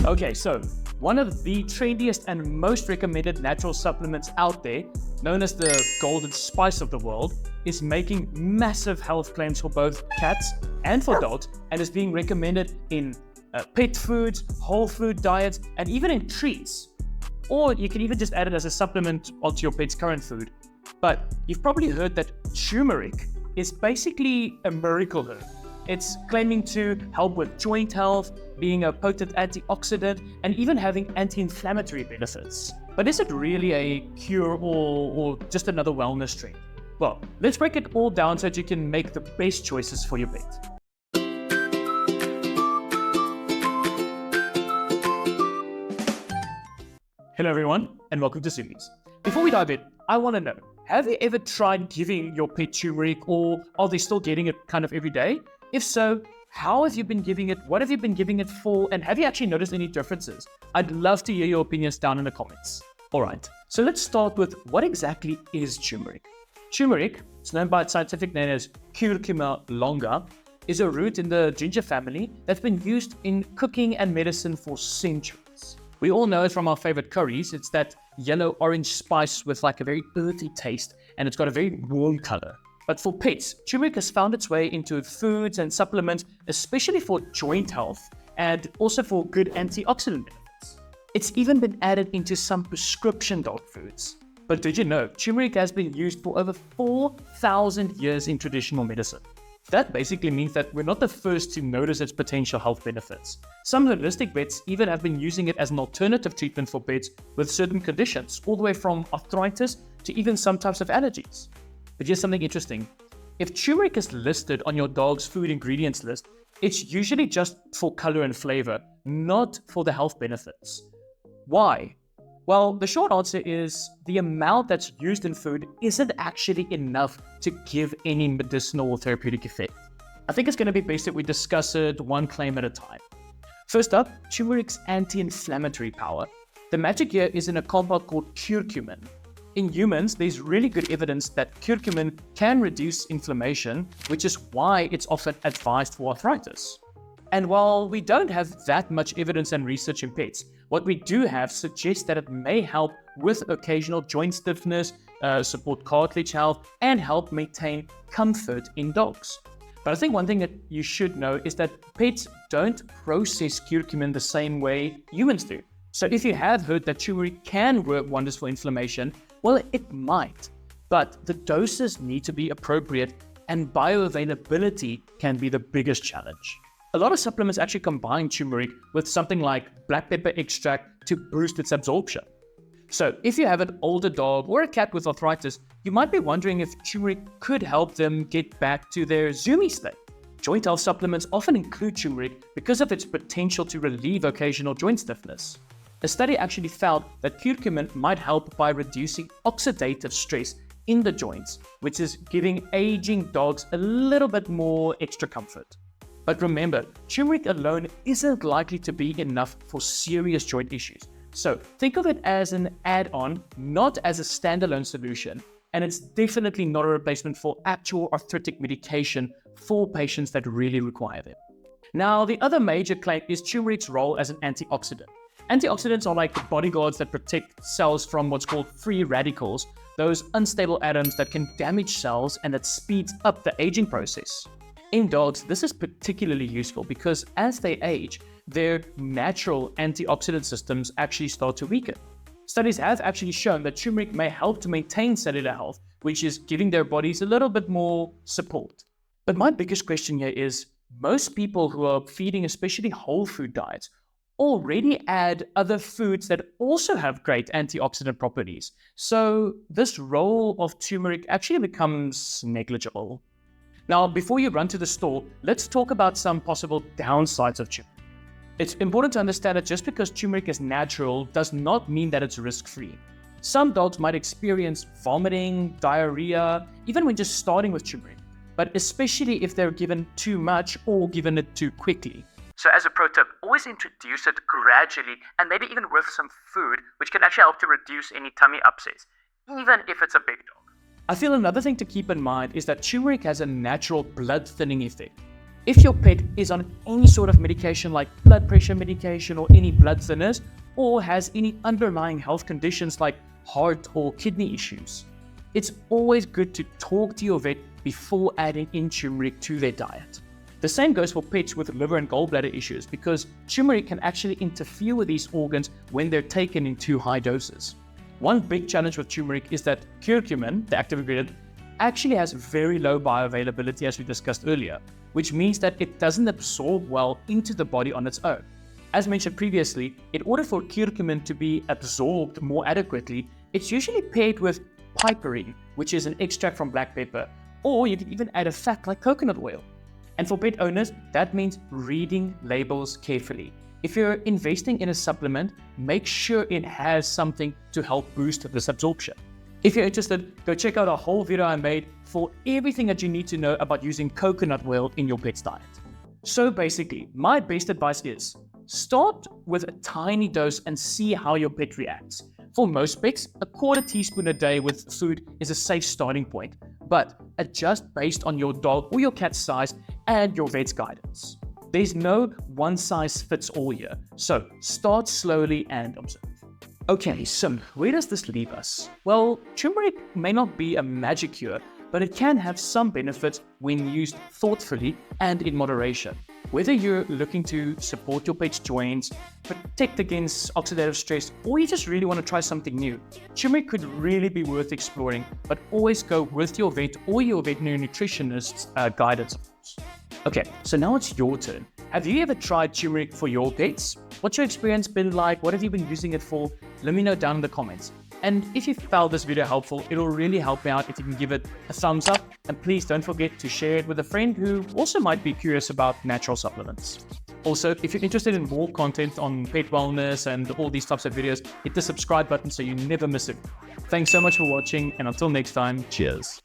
Okay, so one of the trendiest and most recommended natural supplements out there, known as the golden spice of the world, is making massive health claims for both cats and for dogs, and is being recommended in pet foods, whole food diets, and even in treats. Or you can even just add it as a supplement onto your pet's current food. But you've probably heard that turmeric is basically a miracle herb. It's claiming to help with joint health, being a potent antioxidant, and even having anti-inflammatory benefits. But is it really a cure-all or just another wellness trend? Well, let's break it all down so that you can make the best choices for your pet. Hello everyone, and welcome to Sumis. Before we dive in, I want to know, have you ever tried giving your pet turmeric, or are they still getting it kind of every day? If so, how have you been giving it? What have you been giving it for? And have you actually noticed any differences? I'd love to hear your opinions down in the comments. All right, so let's start with what exactly is turmeric. Turmeric, it's known by its scientific name as Curcumin longa, is a root in the ginger family that's been used in cooking and medicine for centuries. We all know it from our favorite curries. It's that yellow-orange spice with like a very earthy taste, and it's got a very warm color. But for pets, turmeric has found its way into foods and supplements, especially for joint health and also for good antioxidant benefits. It's even been added into some prescription dog foods. But did you know, turmeric has been used for over 4,000 years in traditional medicine? That basically means that we're not the first to notice its potential health benefits. Some holistic vets even have been using it as an alternative treatment for pets with certain conditions, all the way from arthritis to even some types of allergies. But here's something interesting. If turmeric is listed on your dog's food ingredients list, it's usually just for color and flavor, not for the health benefits. Why? Well, the short answer is the amount that's used in food isn't actually enough to give any medicinal or therapeutic effect. I think it's going to be best that we discuss it one claim at a time. First up, turmeric's anti-inflammatory power. The magic here is in a compound called curcumin. In humans, there's really good evidence that curcumin can reduce inflammation, which is why it's often advised for arthritis. And while we don't have that much evidence and research in pets, what we do have suggests that it may help with occasional joint stiffness, support cartilage health, and help maintain comfort in dogs. But I think one thing that you should know is that pets don't process curcumin the same way humans do. So if you have heard that turmeric can work wonders for inflammation, well, it might, but the doses need to be appropriate, and bioavailability can be the biggest challenge. A lot of supplements actually combine turmeric with something like black pepper extract to boost its absorption. So if you have an older dog or a cat with arthritis, you might be wondering if turmeric could help them get back to their zoomy state. Joint health supplements often include turmeric because of its potential to relieve occasional joint stiffness. A study actually found that curcumin might help by reducing oxidative stress in the joints, which is giving aging dogs a little bit more extra comfort. But remember, turmeric alone isn't likely to be enough for serious joint issues. So think of it as an add-on, not as a standalone solution. And it's definitely not a replacement for actual arthritic medication for patients that really require them. Now, the other major claim is turmeric's role as an antioxidant. Antioxidants are like bodyguards that protect cells from what's called free radicals, those unstable atoms that can damage cells and that speeds up the aging process. In dogs, this is particularly useful because as they age, their natural antioxidant systems actually start to weaken. Studies have actually shown that turmeric may help to maintain cellular health, which is giving their bodies a little bit more support. But my biggest question here is, most people who are feeding especially whole food diets already add other foods that also have great antioxidant properties. So this role of turmeric actually becomes negligible. Now, before you run to the store, let's talk about some possible downsides of turmeric. It's important to understand that just because turmeric is natural does not mean that it's risk-free. Some dogs might experience vomiting, diarrhea, even when just starting with turmeric, but especially if they're given too much or given it too quickly. So as a pro tip, always introduce it gradually and maybe even with some food, which can actually help to reduce any tummy upsets, even if it's a big dog. I feel another thing to keep in mind is that turmeric has a natural blood thinning effect. If your pet is on any sort of medication like blood pressure medication or any blood thinners, or has any underlying health conditions like heart or kidney issues, it's always good to talk to your vet before adding in turmeric to their diet. The same goes for pets with liver and gallbladder issues, because turmeric can actually interfere with these organs when they're taken in too high doses. One big challenge with turmeric is that curcumin, the active ingredient, actually has very low bioavailability, as we discussed earlier, which means that it doesn't absorb well into the body on its own. As mentioned previously, in order for curcumin to be absorbed more adequately, it's usually paired with piperine, which is an extract from black pepper, or you can even add a fat like coconut oil. And for pet owners, that means reading labels carefully. If you're investing in a supplement, make sure it has something to help boost this absorption. If you're interested, go check out a whole video I made for everything that you need to know about using coconut oil in your pet's diet. So basically, my best advice is start with a tiny dose and see how your pet reacts. For most pets, a quarter teaspoon a day with food is a safe starting point, but adjust based on your dog or your cat's size and your vet's guidance. There's no one size fits all here, so start slowly and observe. Okay, so where does this leave us? Well, turmeric may not be a magic cure, but it can have some benefits when used thoughtfully and in moderation. Whether you're looking to support your pet's joints, protect against oxidative stress, or you just really want to try something new, turmeric could really be worth exploring, but always go with your vet or your veterinary nutritionist's guidance, of course. Okay, so now it's your turn. Have you ever tried turmeric for your pets? What's your experience been like? What have you been using it for? Let me know down in the comments. And if you found this video helpful, it'll really help me out if you can give it a thumbs up. And please don't forget to share it with a friend who also might be curious about natural supplements. Also, if you're interested in more content on pet wellness and all these types of videos, hit the subscribe button so you never miss it. Thanks so much for watching, and until next time, cheers.